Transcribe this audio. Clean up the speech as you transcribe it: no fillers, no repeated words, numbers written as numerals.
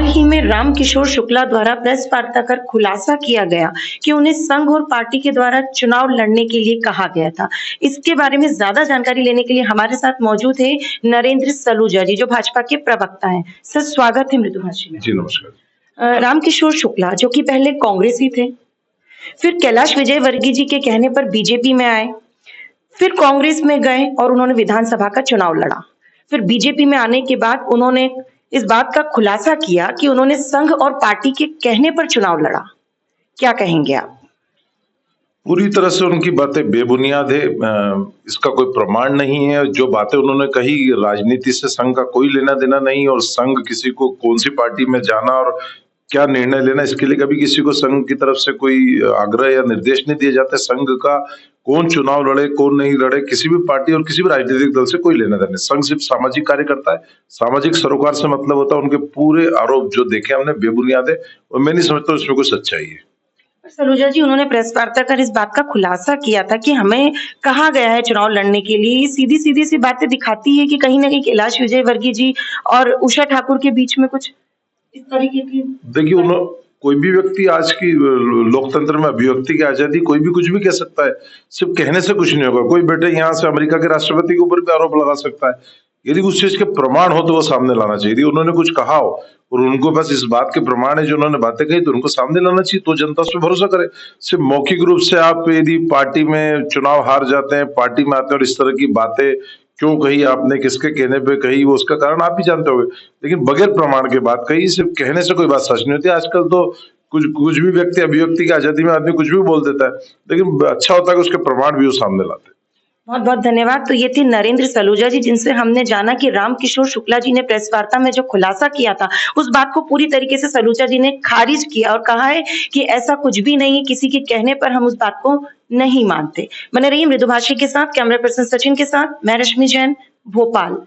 ही में रामकिशोर शुक्ला द्वारा प्रेस वार्ता कर खुलासा किया गया कि उन्हें संघ और पार्टी के द्वारा चुनाव लड़ने के लिए कहा गया था। इसके बारे में ज्यादा जानकारी लेने के लिए हमारे साथ मौजूद है नरेंद्र सलूजा जी, जो भाजपा के प्रवक्ता हैं। सर, स्वागत है मृदुभाषी में। जी नमस्कार। रामकिशोर शुक्ला, जो कि पहले कांग्रेसी थे, फिर कैलाश विजयवर्गीय जी के कहने पर बीजेपी में आए, फिर कांग्रेस में गए और उन्होंने विधानसभा का चुनाव लड़ा। फिर बीजेपी में आने के बाद उन्होंने इस बात का खुलासा किया कि उन्होंने संघ और पार्टी के कहने पर चुनाव लड़ा। क्या कहेंगे आप? पूरी तरह से उनकी बातें बेबुनियाद है। इसका कोई प्रमाण नहीं है। जो बातें उन्होंने कही, राजनीति से संघ का कोई लेना देना नहीं, और संघ किसी को कौन सी पार्टी में जाना और क्या निर्णय लेना, इसके लिए कभी किसी को संघ की तरफ से कोई आग्रह या निर्देश नहीं दिए जाते। संघ का कौन चुनाव लड़े कौन नहीं लड़े, किसी भी पार्टी और किसी भी राजनीतिक दल से कोई लेना देना नहीं। संघ सिर्फ सामाजिक कार्य करता है, सामाजिक सरोकार से मतलब होता है। उनके पूरे आरोप जो देखे हमने बेबुनियाद है, और मैं नहीं समझता उसमें कोई सच्चाई है। सलूजा जी, उन्होंने प्रेस वार्ता कर इस बात का खुलासा किया था कि हमें कहा गया है चुनाव लड़ने के लिए। ये सीधी सीधी सी बातें दिखाती है कि कहीं ना कहीं कैलाश विजयवर्गीय जी और उषा ठाकुर के बीच में कुछ इस तरीके की। देखिए, कोई भी व्यक्ति आज की लोकतंत्र में अभिव्यक्ति की आजादी, कोई भी कुछ भी कह सकता है। सिर्फ कहने से कुछ नहीं होगा। कोई बेटे यहाँ से अमेरिका के राष्ट्रपति के ऊपर भी आरोप लगा सकता है। यदि उस चीज के प्रमाण हो तो वो सामने लाना चाहिए। यदि उन्होंने कुछ कहा हो और उनको बस इस बात के प्रमाण है जो उन्होंने बातें कही, तो उनको सामने लाना चाहिए, तो जनता उस पर भरोसा करे। सिर्फ मौखिक रूप से आप यदि पार्टी में चुनाव हार जाते हैं, पार्टी में आते हैं और इस तरह की बातें क्यों कही आपने, किसके कहने पे कही, वो उसका कारण आप ही जानते होंगे। लेकिन बगैर प्रमाण के बात कही, सिर्फ कहने से कोई बात सच नहीं होती। आजकल तो कुछ भी व्यक्ति, अभिव्यक्ति की आजादी में आदमी कुछ भी बोल देता है, लेकिन अच्छा होता है कि उसके प्रमाण भी वो सामने लाते हैं। बहुत बहुत धन्यवाद। तो ये थे नरेंद्र सलूजा जी, जिनसे हमने जाना कि रामकिशोर शुक्ला जी ने प्रेस वार्ता में जो खुलासा किया था, उस बात को पूरी तरीके से सलूजा जी ने खारिज किया और कहा है कि ऐसा कुछ भी नहीं है, किसी के कहने पर हम उस बात को नहीं मानते। बने रहिए मृदुभाषी के साथ। कैमरा पर्सन सचिन के साथ मैं रश्मि जैन, भोपाल।